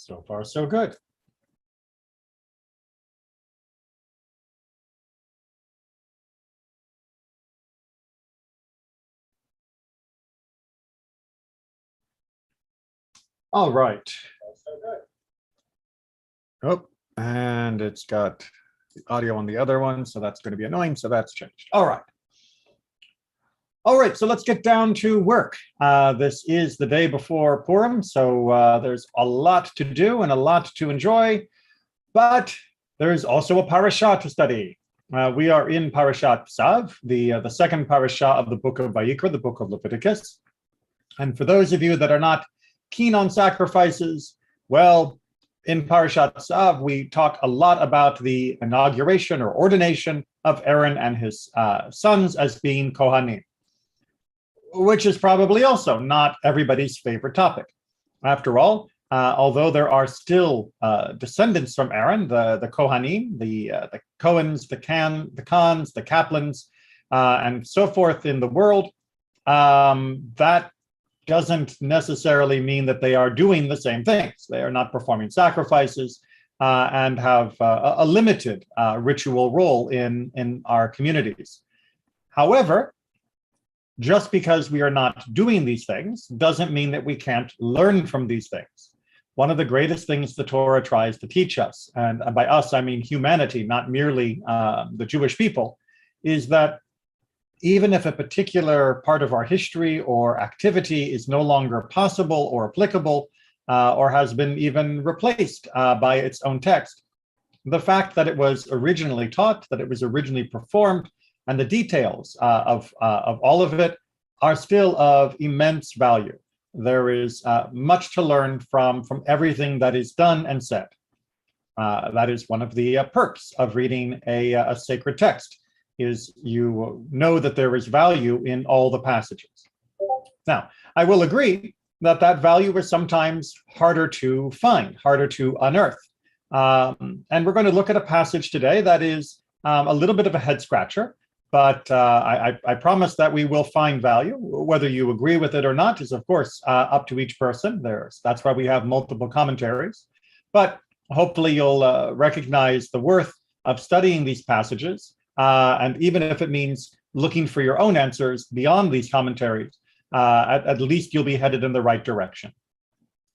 So far, so good. All right. Oh, and it's got the audio on the other one, so that's going to be annoying. So that's changed. All right. All right, so let's get down to work. This is the day before Purim, so there's a lot to do and a lot to enjoy, but there's also a Parashat to study. We are in Parashat Tzav, the second Parashat of the book of Vayikra, the book of Leviticus. And for those of you that are not keen on sacrifices, well, in Parashat Tzav, we talk a lot about the inauguration or ordination of Aaron and his sons as being Kohanim, which is probably also not everybody's favorite topic. After all, although there are still descendants from Aaron, the Kohanim, the Cohens, the Khans, the Kaplans, and so forth in the world, that doesn't necessarily mean that they are doing the same things. They are not performing sacrifices and have a limited ritual role in our communities. However, just because we are not doing these things doesn't mean that we can't learn from these things. One of the greatest things the Torah tries to teach us, and by us I mean humanity, not merely the Jewish people, is that even if a particular part of our history or activity is no longer possible or applicable or has been even replaced by its own text, the fact that it was originally taught, that it was originally performed, and the details of all of it are still of immense value. There is much to learn from everything that is done and said. That is one of the perks of reading a sacred text, is you know that there is value in all the passages. Now, I will agree that that value is sometimes harder to find, harder to unearth. And we're going to look at a passage today that is a little bit of a head scratcher, but I promise that we will find value. Whether you agree with it or not is, of course, up to each person. That's why we have multiple commentaries. But hopefully you'll recognize the worth of studying these passages. And even if it means looking for your own answers beyond these commentaries, at least you'll be headed in the right direction.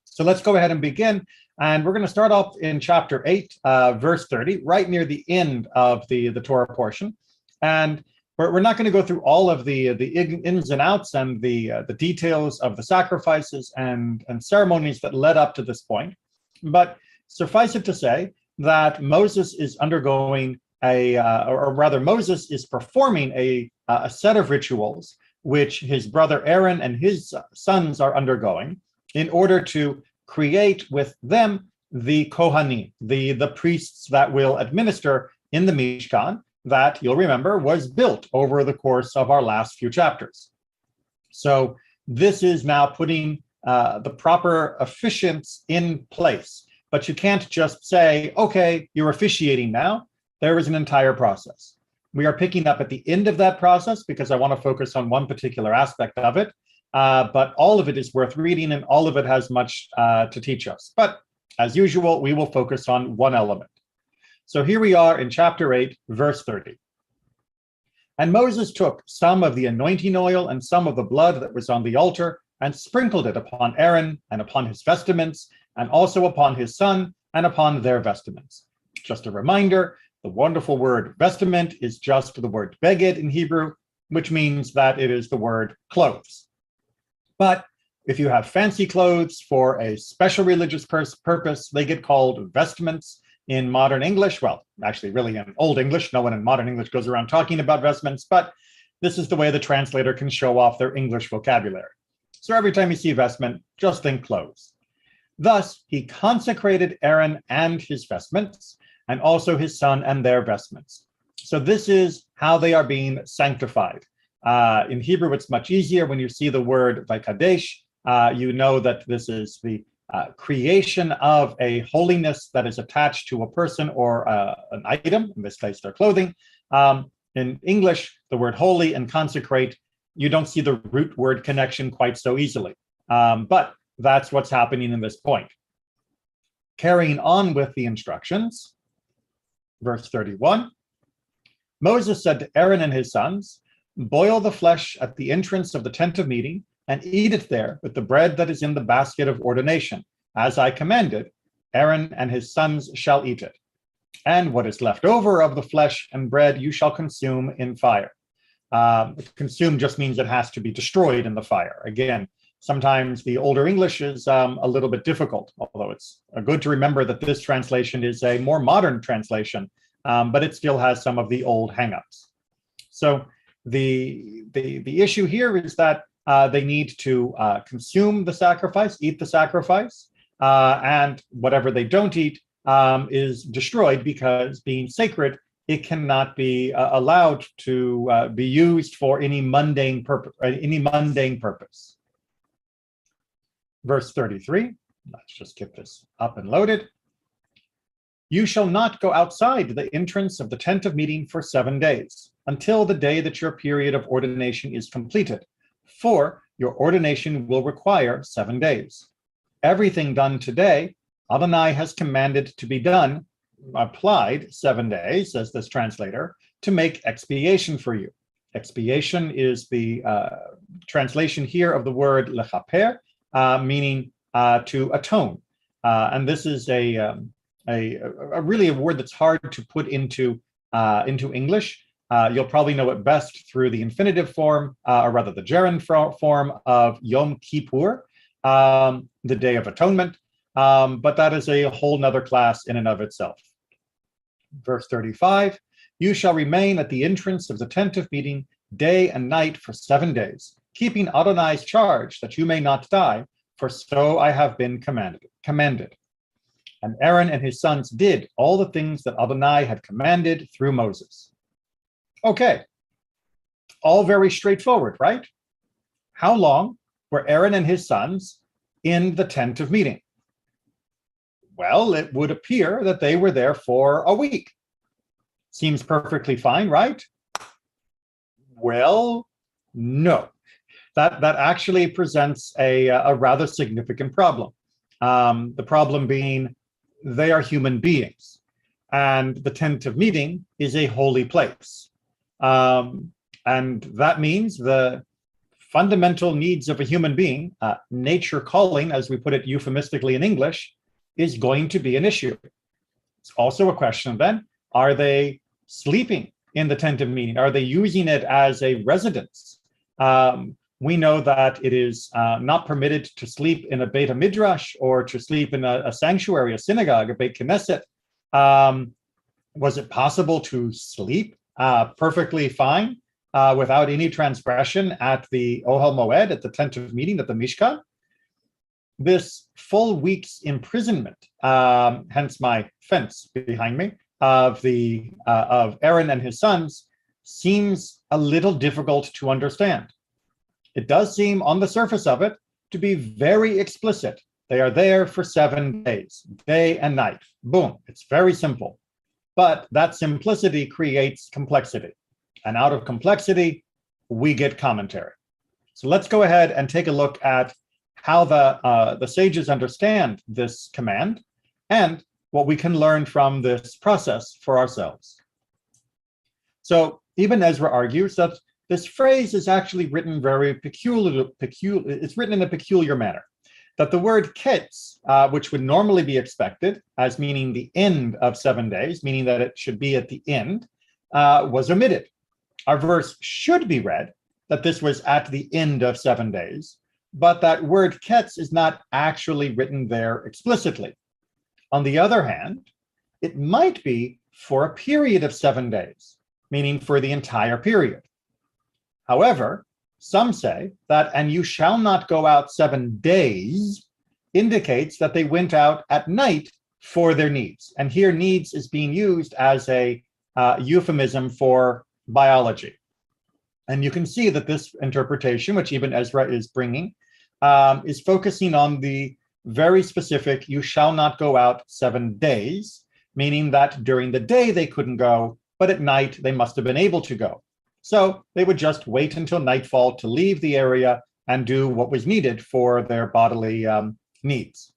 So let's go ahead and begin. And we're going to start off in chapter 8, verse 30, right near the end of the Torah portion. And we're not going to go through all of the ins and outs and the details of the sacrifices and ceremonies that led up to this point. But suffice it to say that Moses is undergoing or rather Moses is performing a set of rituals which his brother Aaron and his sons are undergoing in order to create with them the Kohanim, the priests that will administer in the Mishkan that, you'll remember, was built over the course of our last few chapters. So this is now putting the proper officiants in place. But you can't just say, okay, you're officiating now. There is an entire process. We are picking up at the end of that process because I want to focus on one particular aspect of it. But all of it is worth reading and all of it has much to teach us. But as usual, we will focus on one element. So here we are in chapter 8, verse 30. And Moses took some of the anointing oil and some of the blood that was on the altar and sprinkled it upon Aaron and upon his vestments and also upon his son and upon their vestments. Just a reminder, the wonderful word vestment is just the word beged in Hebrew, which means that it is the word clothes. But if you have fancy clothes for a special religious purpose, they get called vestments. In modern English, well, actually really in Old English, no one in modern English goes around talking about vestments, but this is the way the translator can show off their English vocabulary. So every time you see vestment, just think clothes. Thus, he consecrated Aaron and his vestments, and also his son and their vestments. So this is how they are being sanctified. In Hebrew, it's much easier. When you see the word vaykadesh, you know that this is the creation of a holiness that is attached to a person or an item, in this case, their clothing. In English, the word holy and consecrate, you don't see the root word connection quite so easily. But that's what's happening in this point. Carrying on with the instructions, verse 31, Moses said to Aaron and his sons, boil the flesh at the entrance of the tent of meeting and eat it there with the bread that is in the basket of ordination. As I commanded, Aaron and his sons shall eat it. And what is left over of the flesh and bread you shall consume in fire. Consume just means it has to be destroyed in the fire. Again, sometimes the older English is a little bit difficult, although it's good to remember that this translation is a more modern translation, but it still has some of the old hangups. So the issue here is that they need to consume the sacrifice, eat the sacrifice, and whatever they don't eat is destroyed, because being sacred, it cannot be allowed to be used for any mundane purpose. Verse 33, let's just get this up and loaded. You shall not go outside the entrance of the tent of meeting for 7 days, until the day that your period of ordination is completed, for your ordination will require 7 days. Everything done today, Adonai has commanded to be done, applied 7 days, says this translator, to make expiation for you. Expiation is the translation here of the word lechaper, meaning to atone. And this is a really a word that's hard to put into English. You'll probably know it best through the infinitive form, or rather the gerund form of Yom Kippur, the Day of Atonement. But that is a whole nother class in and of itself. Verse 35, you shall remain at the entrance of the tent of meeting day and night for 7 days, keeping Adonai's charge that you may not die, for so I have been commanded. And Aaron and his sons did all the things that Adonai had commanded through Moses. Okay, all very straightforward, right? How long were Aaron and his sons in the tent of meeting? Well, it would appear that they were there for a week. Seems perfectly fine, right? Well, no. That actually presents a rather significant problem. The problem being they are human beings, and the tent of meeting is a holy place. And that means the fundamental needs of a human being, nature calling, as we put it euphemistically in English, is going to be an issue. It's also a question then, are they sleeping in the tent of meeting? Are they using it as a residence? We know that it is not permitted to sleep in a Beit HaMidrash or to sleep in a sanctuary, a synagogue, a Beit Knesset. Was it possible to sleep perfectly fine without any transgression at the Ohel Moed, at the tent of meeting, at the Mishkan? This full week's imprisonment, hence my fence behind me, of Aaron and his sons, seems a little difficult to understand. It does seem on the surface of it to be very explicit. They are there for 7 days, day and night. Boom, it's very simple. But that simplicity creates complexity. And out of complexity, we get commentary. So let's go ahead and take a look at how the sages understand this command and what we can learn from this process for ourselves. So Ibn Ezra argues that this phrase is actually written very peculiar. It's written in a peculiar manner. That the word ketz, which would normally be expected as meaning the end of 7 days, meaning that it should be at the end, was omitted. Our verse should be read that this was at the end of 7 days, but that word ketz is not actually written there explicitly. On the other hand, it might be for a period of 7 days, meaning for the entire period. However, some say that, and you shall not go out 7 days, indicates that they went out at night for their needs. And here needs is being used as a euphemism for biology. And you can see that this interpretation, which Ibn Ezra is bringing, is focusing on the very specific, you shall not go out 7 days, meaning that during the day they couldn't go, but at night they must have been able to go. So they would just wait until nightfall to leave the area and do what was needed for their bodily needs.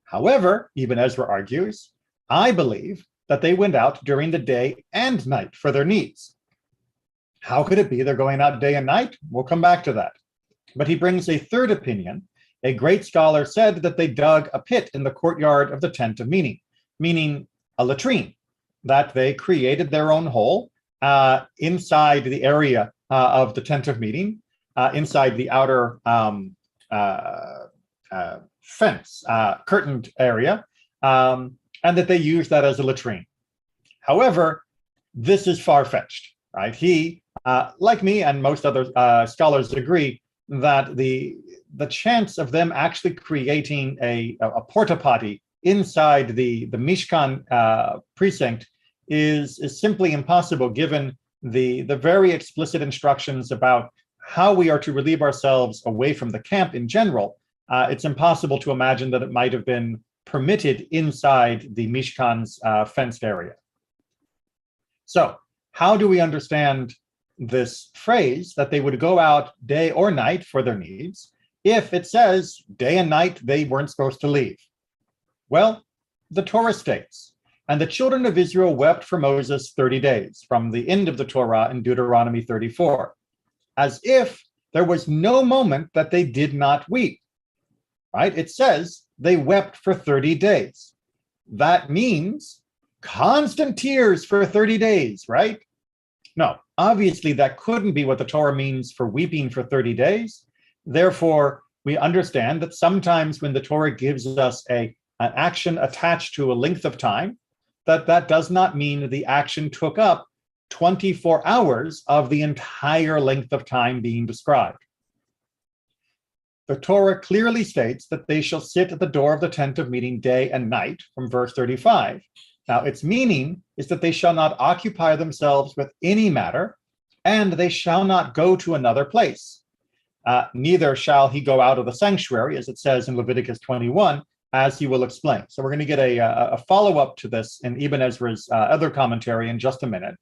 However, Ibn Ezra argues, I believe that they went out during the day and night for their needs. How could it be they're going out day and night? We'll come back to that. But he brings a third opinion. A great scholar said that they dug a pit in the courtyard of the tent of meeting, meaning a latrine, that they created their own hole inside the area of the tent of meeting, inside the outer fence, curtained area, and that they used that as a latrine. However, this is far-fetched, right? He, like me and most other scholars agree, that the chance of them actually creating a porta potty inside the Mishkan precinct is simply impossible, given the very explicit instructions about how we are to relieve ourselves away from the camp in general. It's impossible to imagine that it might have been permitted inside the Mishkan's fenced area. So how do we understand this phrase that they would go out day or night for their needs if it says day and night they weren't supposed to leave? Well, the Torah states, and the children of Israel wept for Moses 30 days, from the end of the Torah in Deuteronomy 34, as if there was no moment that they did not weep, right? It says they wept for 30 days. That means constant tears for 30 days, right? No, obviously that couldn't be what the Torah means for weeping for 30 days. Therefore, we understand that sometimes when the Torah gives us an action attached to a length of time, that does not mean the action took up 24 hours of the entire length of time being described. The Torah clearly states that they shall sit at the door of the tent of meeting day and night, from verse 35. Now, its meaning is that they shall not occupy themselves with any matter, and they shall not go to another place. Neither shall he go out of the sanctuary, as it says in Leviticus 21, as he will explain. So we're going to get a follow-up to this in Ibn Ezra's other commentary in just a minute.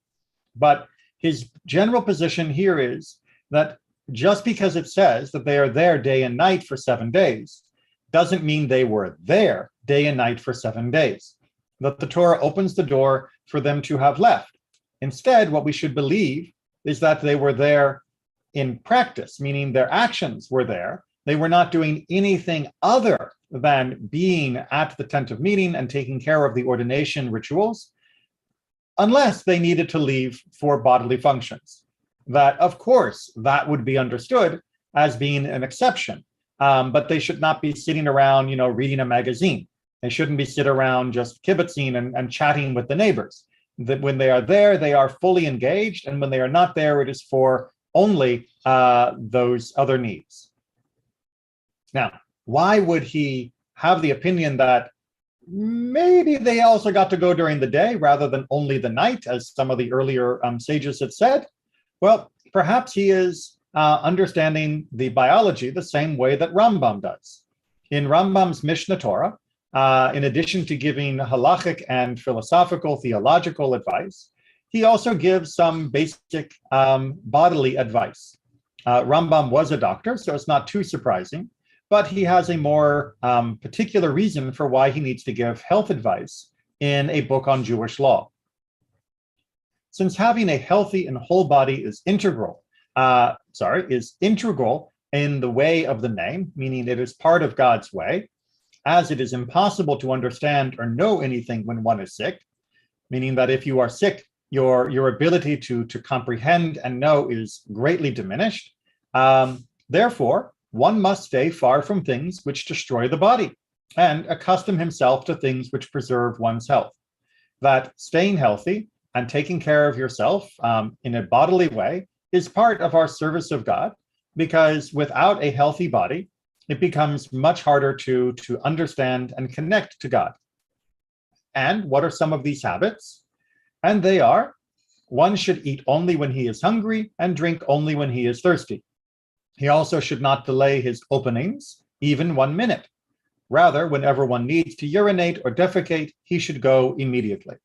But his general position here is that just because it says that they are there day and night for 7 days, doesn't mean they were there day and night for 7 days. That the Torah opens the door for them to have left. Instead, what we should believe is that they were there in practice, meaning their actions were there. They were not doing anything other than being at the tent of meeting and taking care of the ordination rituals, unless they needed to leave for bodily functions. That, of course, that would be understood as being an exception, but they should not be sitting around, reading a magazine. They shouldn't be sitting around just kibitzing and chatting with the neighbors. That when they are there, they are fully engaged, and when they are not there, it is for only those other needs. Now, why would he have the opinion that maybe they also got to go during the day rather than only the night, as some of the earlier sages had said? Well, perhaps he is understanding the biology the same way that Rambam does. In Rambam's Mishnah Torah, in addition to giving halachic and philosophical, theological advice, he also gives some basic bodily advice. Rambam was a doctor, so it's not too surprising, but he has a more particular reason for why he needs to give health advice in a book on Jewish law. Since having a healthy and whole body is integral in the way of the name, meaning it is part of God's way, as it is impossible to understand or know anything when one is sick, meaning that if you are sick, your ability to comprehend and know is greatly diminished. Therefore, one must stay far from things which destroy the body and accustom himself to things which preserve one's health. That staying healthy and taking care of yourself in a bodily way is part of our service of God, because without a healthy body, it becomes much harder to understand and connect to God. And what are some of these habits? And they are, one should eat only when he is hungry and drink only when he is thirsty. He also should not delay his openings, even 1 minute. Rather, whenever one needs to urinate or defecate, he should go immediately.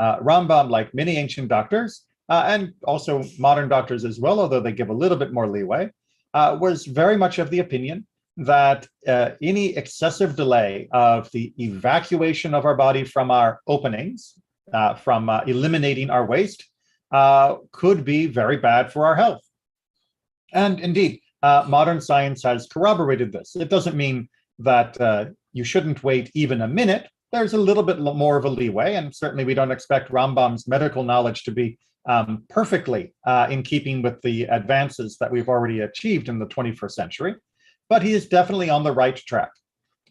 Rambam, like many ancient doctors, and also modern doctors as well, although they give a little bit more leeway, was very much of the opinion that any excessive delay of the evacuation of our body from our openings, from eliminating our waste, could be very bad for our health. And indeed, modern science has corroborated this. It doesn't mean that you shouldn't wait even a minute. There's a little bit more of a leeway, and certainly we don't expect Rambam's medical knowledge to be perfectly in keeping with the advances that we've already achieved in the 21st century. But he is definitely on the right track,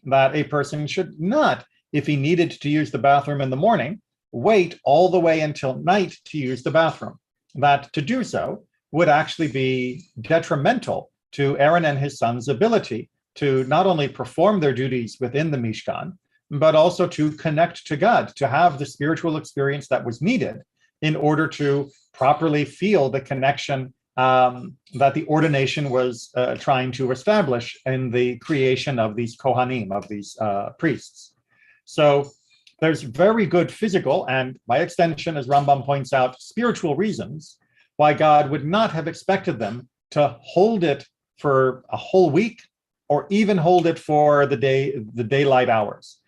that a person should not, if he needed to use the bathroom in the morning, wait all the way until night to use the bathroom. That to do so would actually be detrimental to Aaron and his sons' ability to not only perform their duties within the Mishkan, but also to connect to God, to have the spiritual experience that was needed in order to properly feel the connection that the ordination was trying to establish in the creation of these Kohanim, of these priests. So there's very good physical and, by extension, as Rambam points out, spiritual reasons why God would not have expected them to hold it for a whole week or even hold it for the daylight hours.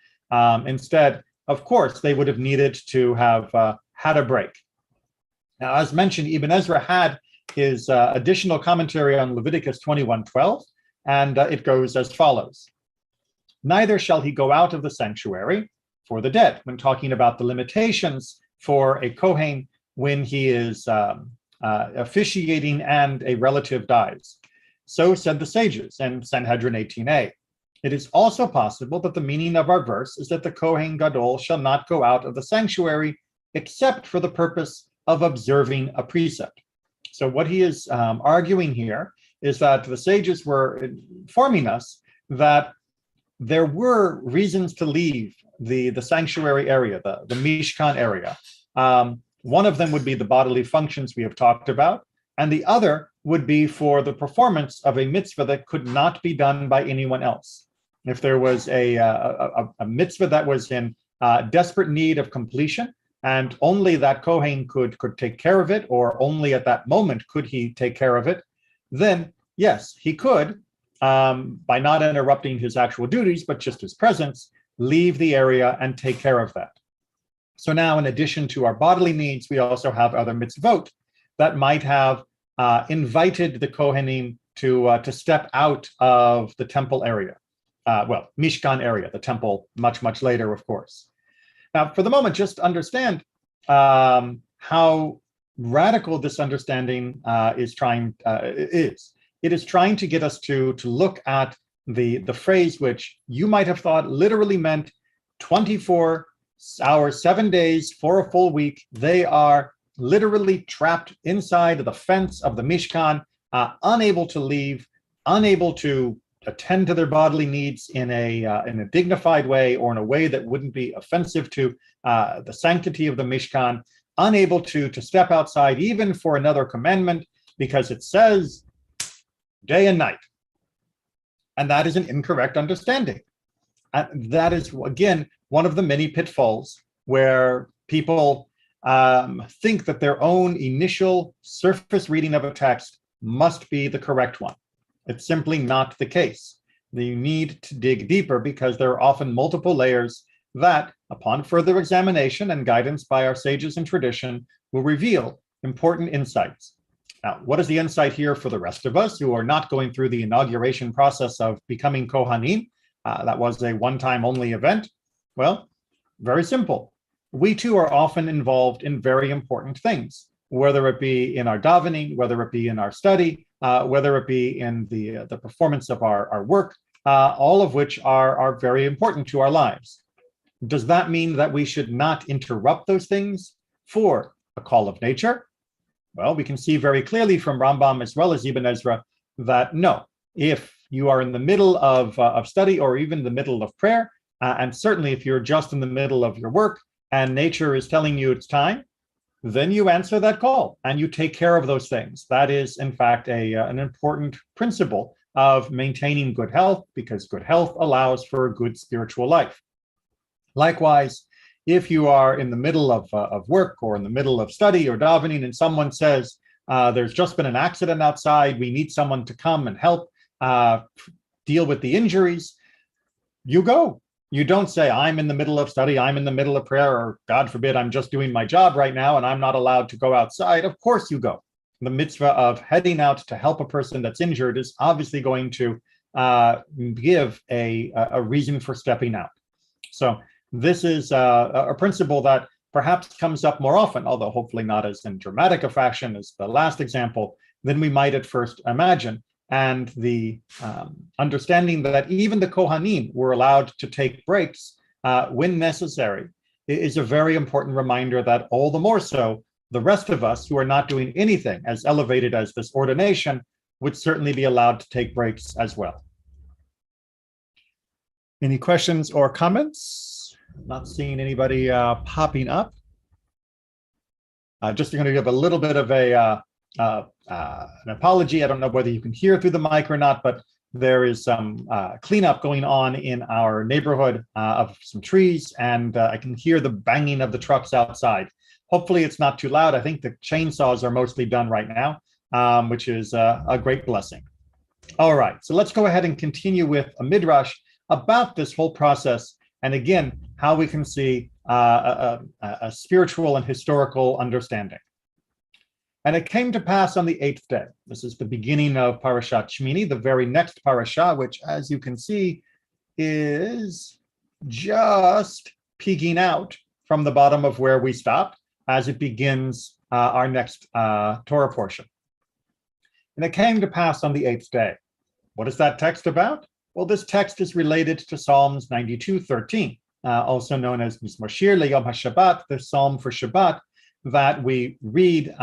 Instead, of course, they would have needed to have had a break. Now, as mentioned, Ibn Ezra had his additional commentary on Leviticus 21:12, and it goes as follows. Neither shall he go out of the sanctuary for the dead, when talking about the limitations for a Kohen when he is officiating and a relative dies. So said the sages in Sanhedrin 18a. It is also possible that the meaning of our verse is that the Kohen Gadol shall not go out of the sanctuary except for the purpose of observing a precept. So what he is arguing here is that the sages were informing us that there were reasons to leave the sanctuary area, the Mishkan area. One of them would be the bodily functions we have talked about, and the other would be for the performance of a mitzvah that could not be done by anyone else. If there was a mitzvah that was in desperate need of completion, and only that Kohen could take care of it, or only at that moment could he take care of it, then yes, he could, by not interrupting his actual duties, but just his presence, leave the area and take care of that. So now, in addition to our bodily needs, we also have other mitzvot that might have invited the Kohanim to step out of the temple area. Mishkan area, the temple much, much later, of course. Now, for the moment, just understand how radical this understanding is. It is trying to get us to look at the phrase which you might have thought literally meant 24 hours, 7 days for a full week. They are literally trapped inside the fence of the Mishkan, unable to leave, unable to attend to their bodily needs in a dignified way, or in a way that wouldn't be offensive to the sanctity of the Mishkan, unable to step outside even for another commandment, because it says day and night. And that is an incorrect understanding. And that is, again, one of the many pitfalls where people think that their own initial surface reading of a text must be the correct one. It's simply not the case. You need to dig deeper, because there are often multiple layers that, upon further examination and guidance by our sages and tradition, will reveal important insights. Now, what is the insight here for the rest of us who are not going through the inauguration process of becoming Kohanim? That was a one-time only event. Well, very simple. We too are often involved in very important things, whether it be in our davening, whether it be in our study, whether it be in the performance of our work, all of which are very important to our lives. Does that mean that we should not interrupt those things for a call of nature? Well, we can see very clearly from Rambam as well as Ibn Ezra that no, if you are in the middle of study, or even the middle of prayer, and certainly if you're just in the middle of your work and nature is telling you it's time, then you answer that call and you take care of those things. That is, in fact, an important principle of maintaining good health, because good health allows for a good spiritual life. Likewise, if you are in the middle of work, or in the middle of study or davening, and someone says, there's just been an accident outside, we need someone to come and help, deal with the injuries, you go. You don't say, I'm in the middle of study, I'm in the middle of prayer, or God forbid, I'm just doing my job right now and I'm not allowed to go outside. Of course you go. The mitzvah of heading out to help a person that's injured is obviously going to give a reason for stepping out. So this is a principle that perhaps comes up more often, although hopefully not as in dramatic a fashion as the last example, than we might at first imagine. And the understanding that even the Kohanim were allowed to take breaks when necessary is a very important reminder that all the more so, the rest of us who are not doing anything as elevated as this ordination would certainly be allowed to take breaks as well. Any questions or comments? Not seeing anybody popping up. Just going to give a little bit of an apology. I don't know whether you can hear through the mic or not, but there is some cleanup going on in our neighborhood of some trees, and I can hear the banging of the trucks outside. Hopefully it's not too loud. I think the chainsaws are mostly done right now, which is a great blessing. All right, so let's go ahead and continue with a midrash about this whole process, and again, how we can see a spiritual and historical understanding. And it came to pass on the 8th day. This is the beginning of Parashat Shmini, the very next parasha, which, as you can see, is just peeking out from the bottom of where we stopped as it begins our next Torah portion. And it came to pass on the 8th day. What is that text about? Well, this text is related to Psalms 92:13, also known as Mizmor Shir LeYom HaShabbat, the Psalm for Shabbat, that we read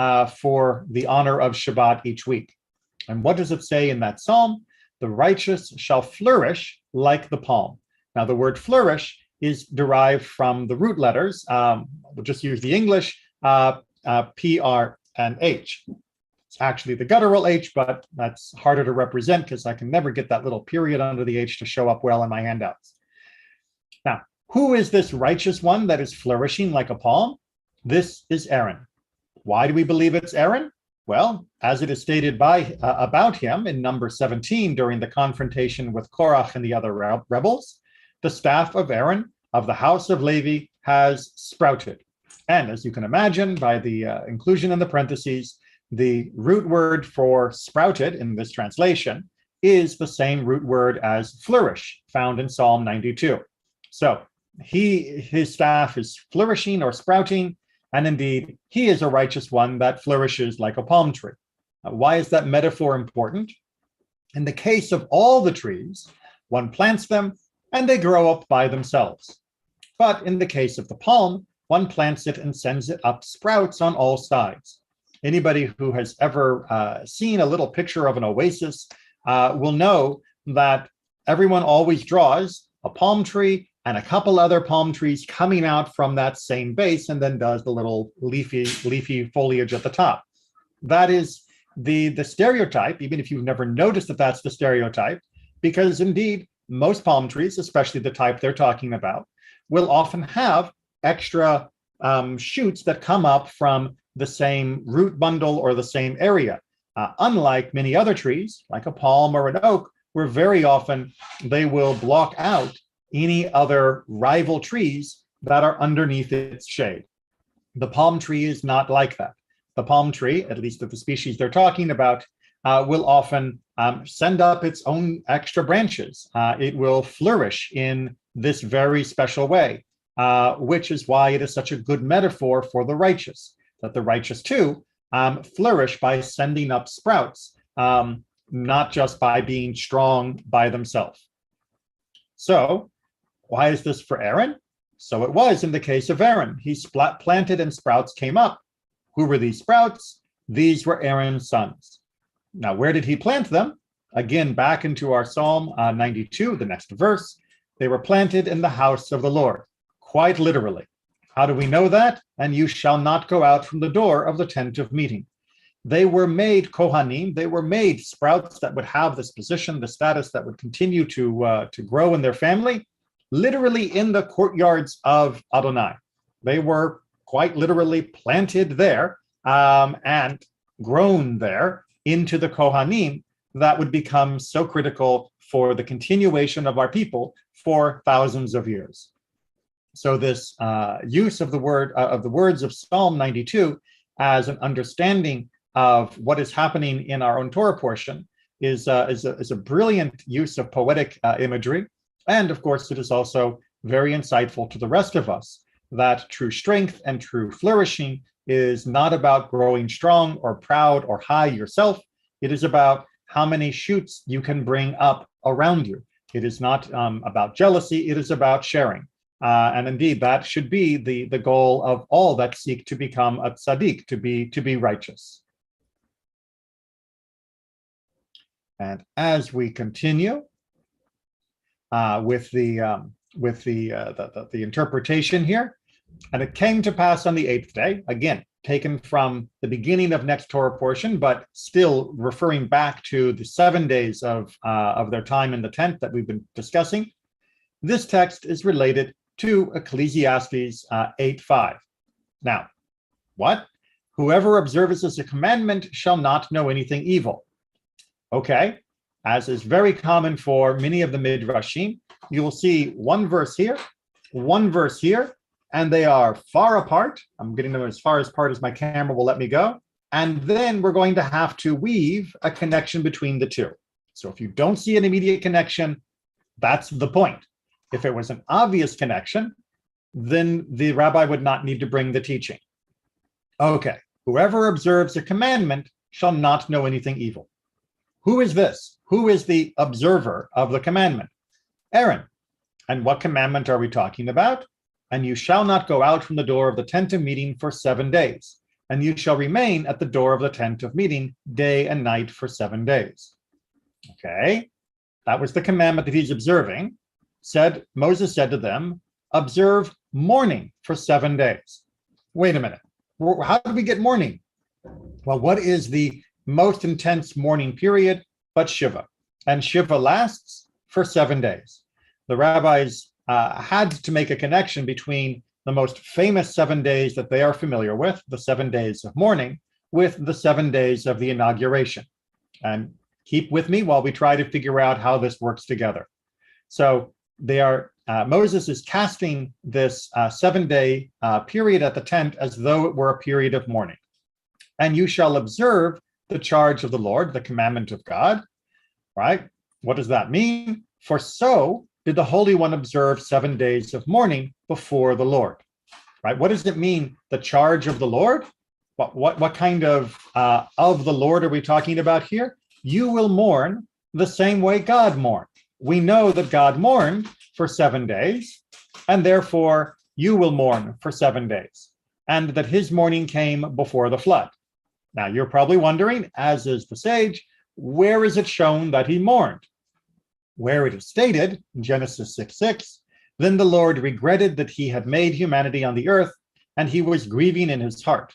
for the honor of Shabbat each week. And what does it say in that psalm? The righteous shall flourish like the palm. Now, the word flourish is derived from the root letters. We'll just use the English, P, R, and H. It's actually the guttural H, but that's harder to represent because I can never get that little period under the H to show up well in my handouts. Now, who is this righteous one that is flourishing like a palm? This is Aaron. Why do we believe it's Aaron? Well, as it is stated about him in number 17 during the confrontation with Korach and the other rebels, the staff of Aaron of the house of Levi has sprouted. And as you can imagine, by the inclusion in the parentheses, the root word for sprouted in this translation is the same root word as flourish found in Psalm 92. So his staff is flourishing or sprouting, and indeed, he is a righteous one that flourishes like a palm tree. Why is that metaphor important? In the case of all the trees, one plants them and they grow up by themselves. But in the case of the palm, one plants it and sends it up sprouts on all sides. Anybody who has ever seen a little picture of an oasis will know that everyone always draws a palm tree and a couple other palm trees coming out from that same base, and then does the little leafy foliage at the top. That is the stereotype, even if you've never noticed that that's the stereotype, because indeed, most palm trees, especially the type they're talking about, will often have extra shoots that come up from the same root bundle or the same area. Unlike many other trees, like a palm or an oak, where very often they will block out any other rival trees that are underneath its shade. The palm tree is not like that. The palm tree, at least of the species they're talking about, will often send up its own extra branches. It will flourish in this very special way, which is why it is such a good metaphor for the righteous, that the righteous too flourish by sending up sprouts, not just by being strong by themselves. So, why is this for Aaron? So it was in the case of Aaron. He planted and sprouts came up. Who were these sprouts? These were Aaron's sons. Now, where did he plant them? Again, back into our Psalm 92, the next verse. They were planted in the house of the Lord, quite literally. How do we know that? And you shall not go out from the door of the tent of meeting. They were made Kohanim. They were made sprouts that would have this position, the status that would continue to grow in their family, literally in the courtyards of Adonai. They were quite literally planted there and grown there into the Kohanim that would become so critical for the continuation of our people for thousands of years. So this use of the words of Psalm 92 as an understanding of what is happening in our own Torah portion is a brilliant use of poetic imagery. And of course, it is also very insightful to the rest of us that true strength and true flourishing is not about growing strong or proud or high yourself. It is about how many shoots you can bring up around you. It is not about jealousy, it is about sharing. And indeed, that should be the goal of all that seek to become a tzaddik, to be righteous. And as we continue with the interpretation here, and it came to pass on the 8th day, again, taken from the beginning of next Torah portion, but still referring back to the 7 days of their time in the tent that we've been discussing. This text is related to Ecclesiastes 8:5. Now, what? Whoever observes a commandment shall not know anything evil. Okay, as is very common for many of the Midrashim, you will see one verse here, and they are far apart. I'm getting them as far apart as my camera will let me go. And then we're going to have to weave a connection between the two. So if you don't see an immediate connection, that's the point. If it was an obvious connection, then the rabbi would not need to bring the teaching. Okay, whoever observes a commandment shall not know anything evil. Who is this? Who is the observer of the commandment? Aaron. And what commandment are we talking about? And you shall not go out from the door of the tent of meeting for 7 days, and you shall remain at the door of the tent of meeting day and night for 7 days. Okay, that was the commandment that he's observing. Moses said to them, observe mourning for 7 days. Wait a minute. How did we get mourning? Well, what is the most intense mourning period but Shiva? And Shiva lasts for 7 days. The rabbis had to make a connection between the most famous 7 days that they are familiar with, the 7 days of mourning, with the 7 days of the inauguration. And keep with me while we try to figure out how this works together. So Moses is casting this 7-day period at the tent as though it were a period of mourning. And you shall observe the charge of the Lord, the commandment of God, right? What does that mean? For so did the Holy One observe 7 days of mourning before the Lord, right? What does it mean, the charge of the Lord? What kind of the Lord are we talking about here? You will mourn the same way God mourned. We know that God mourned for 7 days, and therefore you will mourn for 7 days, and that his mourning came before the flood. Now, you're probably wondering, as is the sage, where is it shown that he mourned? Where it is stated in Genesis 6:6, then the Lord regretted that he had made humanity on the earth, and he was grieving in his heart.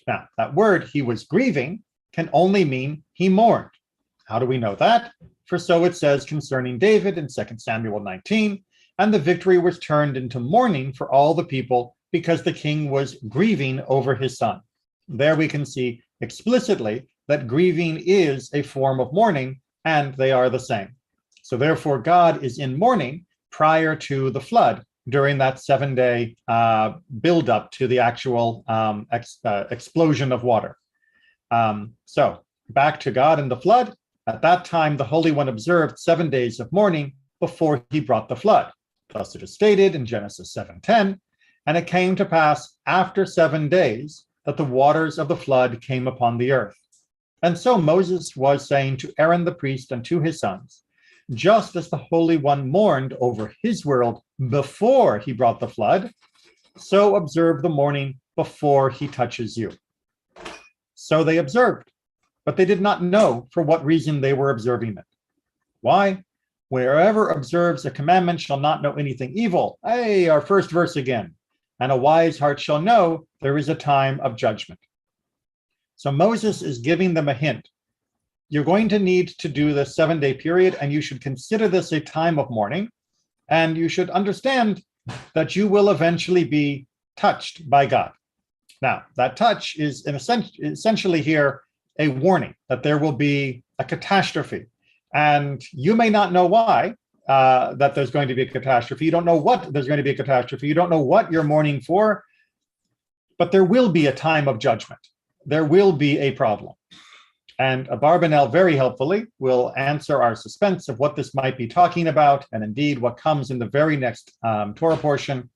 Now, that word, he was grieving, can only mean he mourned. How do we know that? For so it says concerning David in 2 Samuel 19, and the victory was turned into mourning for all the people because the king was grieving over his son. There we can see explicitly that grieving is a form of mourning, and they are the same. So therefore, God is in mourning prior to the flood during that 7-day buildup to the actual explosion of water. So back to God and the flood. At that time, the Holy One observed 7 days of mourning before he brought the flood. Thus it is stated in Genesis 7:10, and it came to pass after 7 days that the waters of the flood came upon the earth. And so Moses was saying to Aaron the priest and to his sons, just as the Holy One mourned over his world before he brought the flood, so observe the mourning before he touches you. So they observed, but they did not know for what reason they were observing it. Why? Wherever observes a commandment shall not know anything evil. Hey, our first verse again. And a wise heart shall know there is a time of judgment. So Moses is giving them a hint. You're going to need to do the 7-day period, and you should consider this a time of mourning, and you should understand that you will eventually be touched by God. Now, that touch is essentially here a warning that there will be a catastrophe, And you may not know why that there's going to be a catastrophe. You don't know what there's going to be a catastrophe. You don't know what you're mourning for, but there will be a time of judgment. There will be a problem. And Abarbanel very helpfully will answer our suspense of what this might be talking about, and indeed what comes in the very next Torah portion.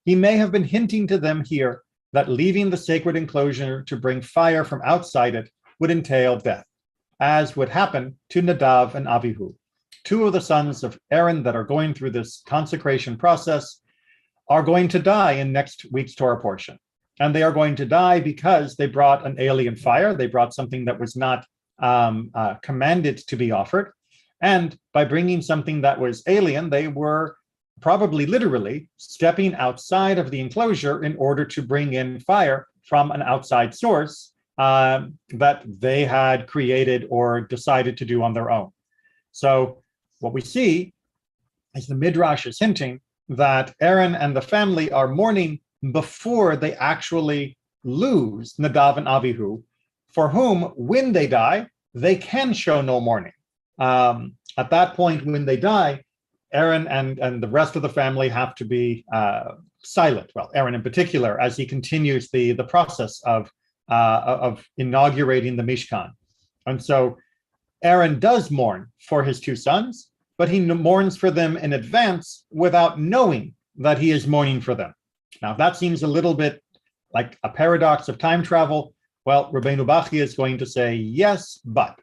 He may have been hinting to them here that leaving the sacred enclosure to bring fire from outside it would entail death, as would happen to Nadav and Avihu. Two of the sons of Aaron that are going through this consecration process are going to die in next week's Torah portion. And they are going to die because they brought an alien fire. They brought something that was not commanded to be offered. And by bringing something that was alien, they were probably literally stepping outside of the enclosure in order to bring in fire from an outside source that they had created or decided to do on their own. So what we see is the Midrash is hinting that Aaron and the family are mourning before they actually lose Nadav and Avihu, for whom, when they die, they can show no mourning. At that point, when they die, Aaron and the rest of the family have to be silent. Well, Aaron in particular, as he continues the process of inaugurating the Mishkan. And so Aaron does mourn for his two sons, but he mourns for them in advance without knowing that he is mourning for them. Now, if that seems a little bit like a paradox of time travel, well, Rabbeinu Bachya is going to say yes, but.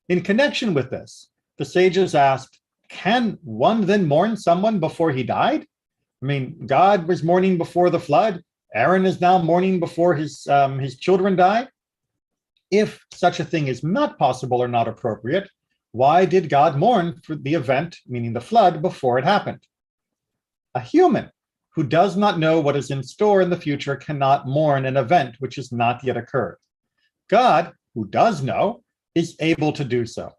In connection with this, the sages asked, can one then mourn someone before he died? I mean, God was mourning before the flood. Aaron is now mourning before his children died. If such a thing is not possible or not appropriate, why did God mourn for the event, meaning the flood, before it happened? A human who does not know what is in store in the future cannot mourn an event which has not yet occurred. God, who does know, is able to do so.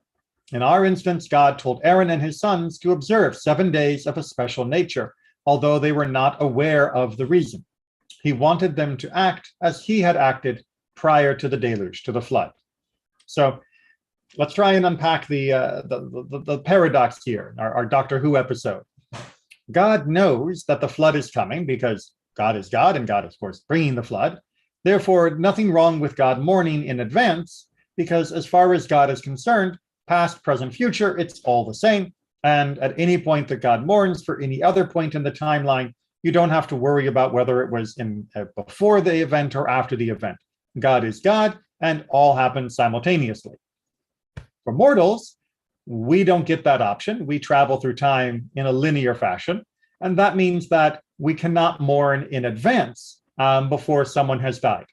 In our instance, God told Aaron and his sons to observe 7 days of a special nature, although they were not aware of the reason. He wanted them to act as he had acted prior to the deluge, to the flood. So let's try and unpack the paradox here, our Doctor Who episode. God knows that the flood is coming because God is God, and God, of course, bringing the flood. Therefore, nothing wrong with God mourning in advance, because as far as God is concerned, past, present, future, it's all the same. And at any point that God mourns for any other point in the timeline, you don't have to worry about whether it was before the event or after the event. God is God, and all happens simultaneously. For mortals, we don't get that option. We travel through time in a linear fashion, and that means that we cannot mourn in advance before someone has died.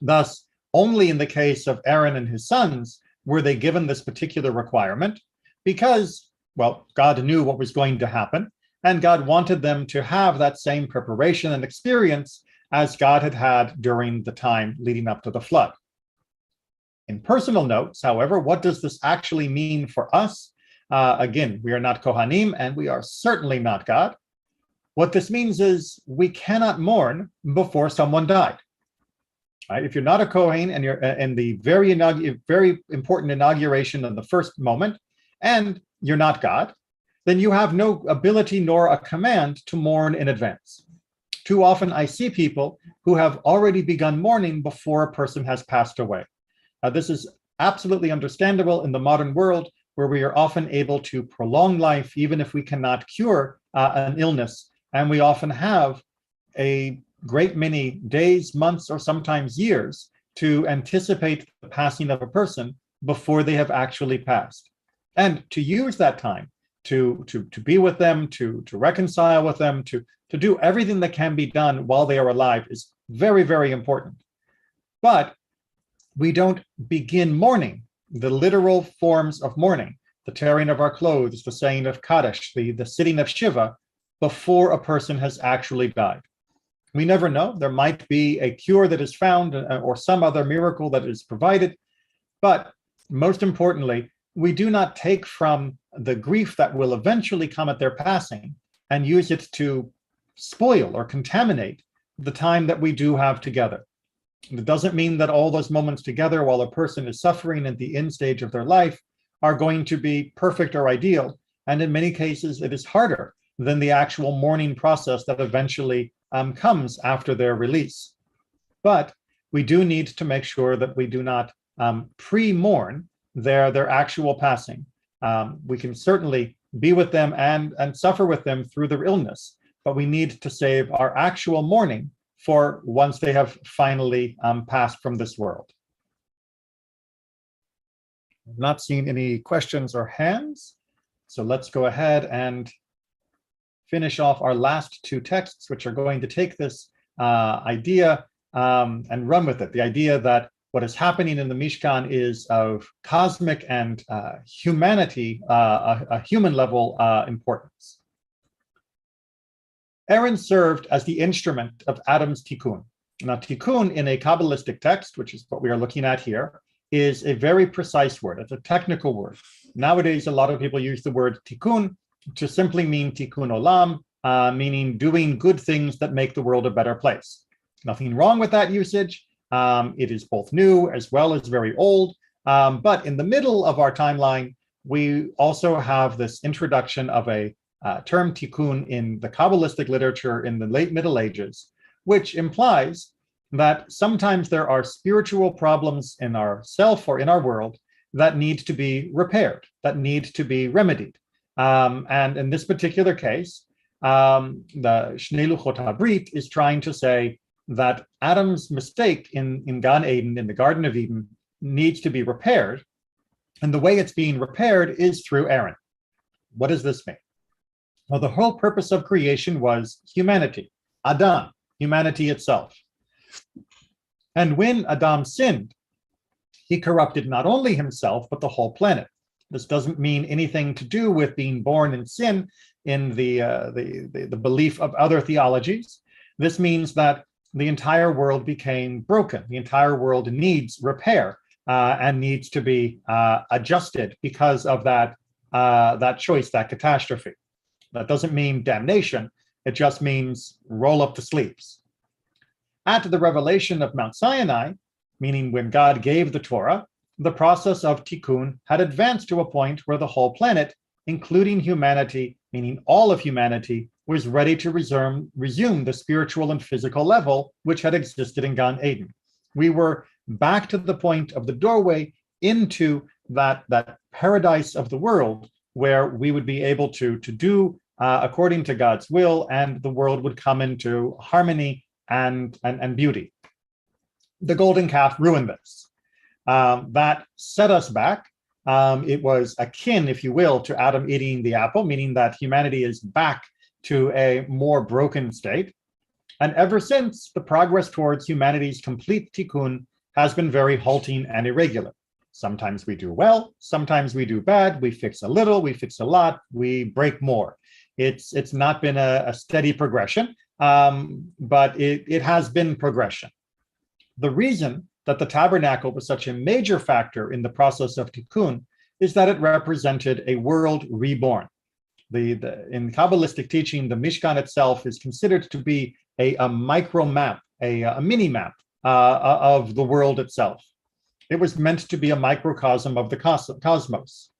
Thus, only in the case of Aaron and his sons were they given this particular requirement because, well, God knew what was going to happen, and God wanted them to have that same preparation and experience as God had had during the time leading up to the flood. In personal notes, however, what does this actually mean for us? Again, we are not Kohanim, and we are certainly not God. What this means is we cannot mourn before someone died. Right? If you're not a Kohen and you're in the very important inauguration of the first moment, and you're not God, then you have no ability nor a command to mourn in advance. Too often I see people who have already begun mourning before a person has passed away. This is absolutely understandable in the modern world, where we are often able to prolong life, even if we cannot cure an illness. And we often have a great many days, months, or sometimes years to anticipate the passing of a person before they have actually passed. And to use that time to be with them, to reconcile with them, to do everything that can be done while they are alive is very, very important. But we don't begin mourning, the literal forms of mourning, the tearing of our clothes, the saying of Kaddish, the sitting of Shiva, before a person has actually died. We never know. There might be a cure that is found or some other miracle that is provided. But most importantly, we do not take from the grief that will eventually come at their passing and use it to spoil or contaminate the time that we do have together. It doesn't mean that all those moments together while a person is suffering at the end stage of their life are going to be perfect or ideal. And in many cases, it is harder than the actual mourning process that eventually comes after their release. But we do need to make sure that we do not pre-mourn their actual passing. We can certainly be with them and suffer with them through their illness, but we need to save our actual mourning for once they have finally passed from this world. I've not seen any questions or hands, so let's go ahead and finish off our last two texts, which are going to take this idea and run with it. The idea that what is happening in the Mishkan is of cosmic and humanity, a human level importance. Aaron served as the instrument of Adam's tikkun. Now, tikkun in a Kabbalistic text, which is what we are looking at here, is a very precise word. It's a technical word. Nowadays, a lot of people use the word tikkun to simply mean tikkun olam, meaning doing good things that make the world a better place. Nothing wrong with that usage. It is both new as well as very old. But in the middle of our timeline, we also have this introduction of a term tikkun in the Kabbalistic literature in the late Middle Ages, which implies that sometimes there are spiritual problems in our self or in our world that need to be repaired, that need to be remedied. And in this particular case, the Shnei Luchot HaBrit is trying to say that Adam's mistake in Gan Eden, in the Garden of Eden, needs to be repaired. And the way it's being repaired is through Aaron. What does this mean? Well, the whole purpose of creation was humanity, Adam, humanity itself. And when Adam sinned, he corrupted not only himself, but the whole planet. This doesn't mean anything to do with being born in sin in the belief of other theologies. This means that the entire world became broken. The entire world needs repair and needs to be adjusted because of that choice, that catastrophe. That doesn't mean damnation. It just means roll up the sleeves. At the revelation of Mount Sinai, meaning when God gave the Torah, the process of tikkun had advanced to a point where the whole planet, including humanity, meaning all of humanity, was ready to resume the spiritual and physical level which had existed in Gan Eden. We were back to the point of the doorway into that paradise of the world where we would be able to do according to God's will, and the world would come into harmony and beauty. The golden calf ruined this. That set us back. It was akin, if you will, to Adam eating the apple, meaning that humanity is back to a more broken state. And ever since, the progress towards humanity's complete tikkun has been very halting and irregular. Sometimes we do well, sometimes we do bad, we fix a little, we fix a lot, we break more. It's not been a steady progression, but it has been progression. The reason that the tabernacle was such a major factor in the process of tikkun is that it represented a world reborn. In Kabbalistic teaching, the Mishkan itself is considered to be a micro map, a mini map of the world itself. It was meant to be a microcosm of the cosmos.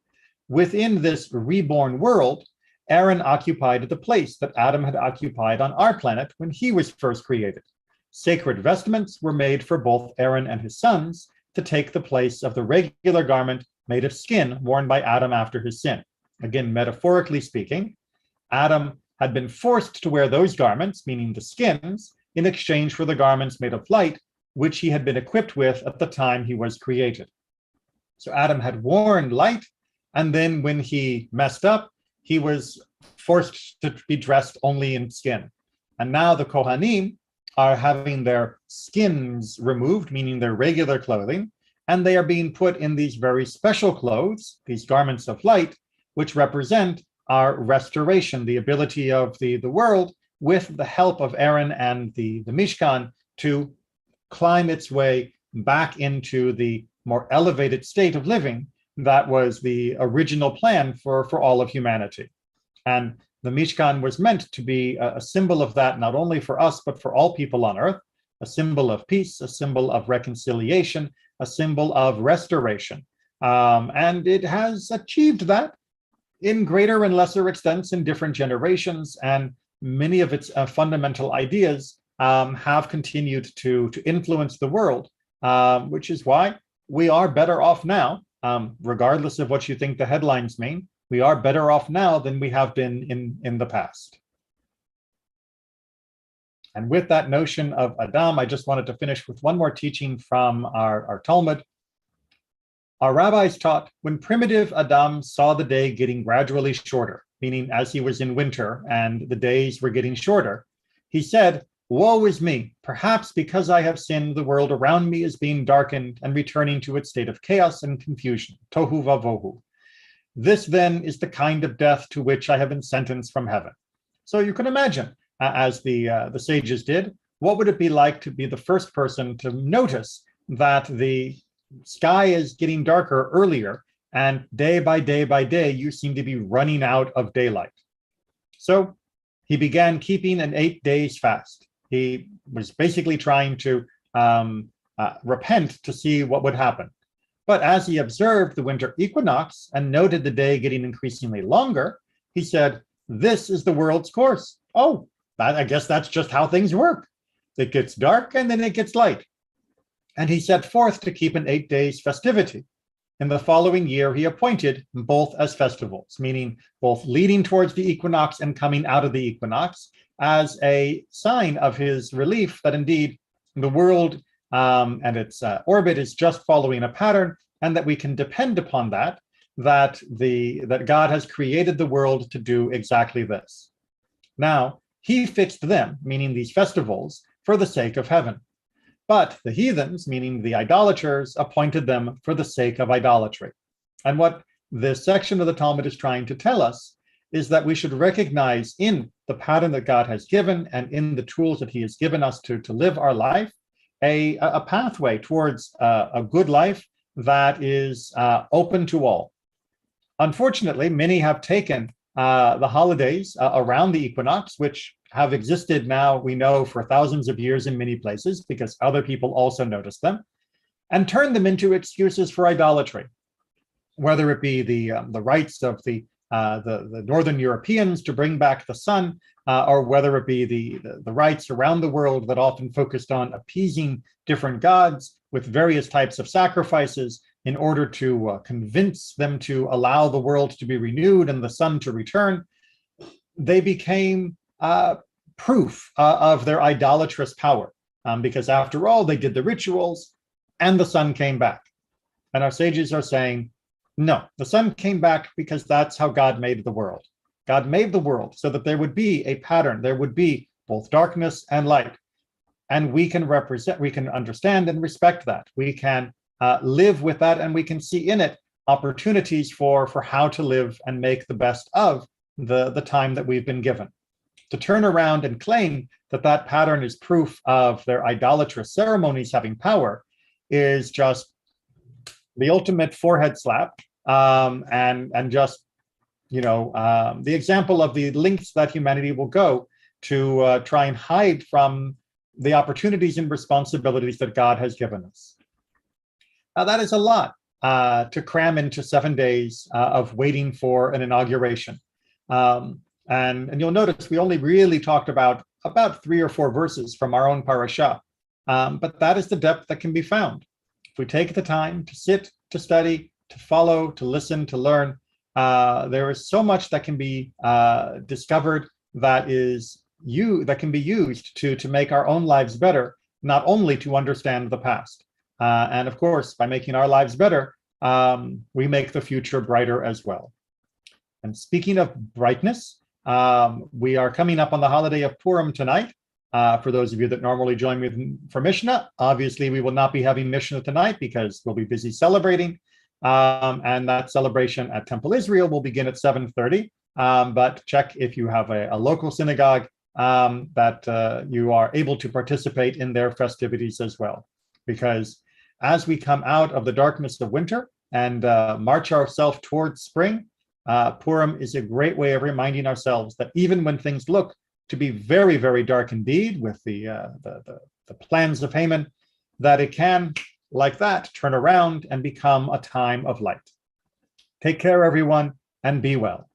Within this reborn world, Aaron occupied the place that Adam had occupied on our planet when he was first created. Sacred vestments were made for both Aaron and his sons to take the place of the regular garment made of skin worn by Adam after his sin. Again, metaphorically speaking, Adam had been forced to wear those garments, meaning the skins, in exchange for the garments made of light, which he had been equipped with at the time he was created. So Adam had worn light, and then when he messed up, he was forced to be dressed only in skin. And now the Kohanim are having their skins removed, meaning their regular clothing, and they are being put in these very special clothes, these garments of light, which represent our restoration, the ability of the world, with the help of Aaron and the Mishkan, to climb its way back into the more elevated state of living that was the original plan for all of humanity. And the Mishkan was meant to be a symbol of that, not only for us, but for all people on earth, a symbol of peace, a symbol of reconciliation, a symbol of restoration. And it has achieved that in greater and lesser extents in different generations, and many of its fundamental ideas have continued to influence the world, which is why we are better off now, regardless of what you think the headlines mean. We are better off now than we have been in the past. And with that notion of Adam, I just wanted to finish with one more teaching from our Talmud. Our rabbis taught when primitive Adam saw the day getting gradually shorter, meaning as he was in winter and the days were getting shorter, he said, "Woe is me, perhaps because I have sinned, the world around me is being darkened and returning to its state of chaos and confusion, tohu vavohu. This then is the kind of death to which I have been sentenced from heaven." So you can imagine, as the sages did, what would it be like to be the first person to notice that the sky is getting darker earlier, and day by day by day, you seem to be running out of daylight. So he began keeping an 8 days fast. He was basically trying to repent to see what would happen. But as he observed the winter equinox and noted the day getting increasingly longer, he said, "This is the world's course. Oh, I guess that's just how things work. It gets dark and then it gets light." And he set forth to keep an 8 days festivity. In the following year, he appointed both as festivals, meaning both leading towards the equinox and coming out of the equinox, as a sign of his relief that indeed the world and its orbit is just following a pattern, and that we can depend upon that God has created the world to do exactly this. Now, he fixed them, meaning these festivals, for the sake of heaven. But the heathens, meaning the idolaters, appointed them for the sake of idolatry. And what this section of the Talmud is trying to tell us is that we should recognize in the pattern that God has given and in the tools that he has given us to live our life, a pathway towards a good life that is open to all. Unfortunately, many have taken the holidays around the equinox, which have existed now, we know, for thousands of years in many places, because other people also notice them, and turn them into excuses for idolatry, whether it be the rights of the Northern Europeans to bring back the sun, or whether it be the rights around the world that often focused on appeasing different gods with various types of sacrifices in order to convince them to allow the world to be renewed and the sun to return. They became proof of their idolatrous power, because after all, they did the rituals and the sun came back. And our sages are saying, no, the sun came back because that's how God made the world. God made the world so that there would be a pattern, there would be both darkness and light. And we can understand and respect that. We can live with that, and we can see in it opportunities for how to live and make the best of the time that we've been given. To turn around and claim that pattern is proof of their idolatrous ceremonies having power is just the ultimate forehead slap, and just, the example of the lengths that humanity will go to try and hide from the opportunities and responsibilities that God has given us. Now, that is a lot to cram into 7 days of waiting for an inauguration. And you'll notice we only really talked about 3 or 4 verses from our own Parashat, but that is the depth that can be found. If we take the time to sit, to study, to follow, to listen, to learn, there is so much that can be discovered that can be used to make our own lives better, not only to understand the past. And of course, by making our lives better, we make the future brighter as well. And speaking of brightness, we are coming up on the holiday of Purim tonight. For those of you that normally join me for Mishnah, obviously we will not be having Mishnah tonight because we'll be busy celebrating. And that celebration at Temple Israel will begin at 7:30. But check if you have a local synagogue that you are able to participate in their festivities as well. Because as we come out of the darkness of winter and march ourselves towards spring, Purim is a great way of reminding ourselves that even when things look to be very, very dark indeed with the plans of Haman, that it can like that, turn around and become a time of light. Take care, everyone, and be well.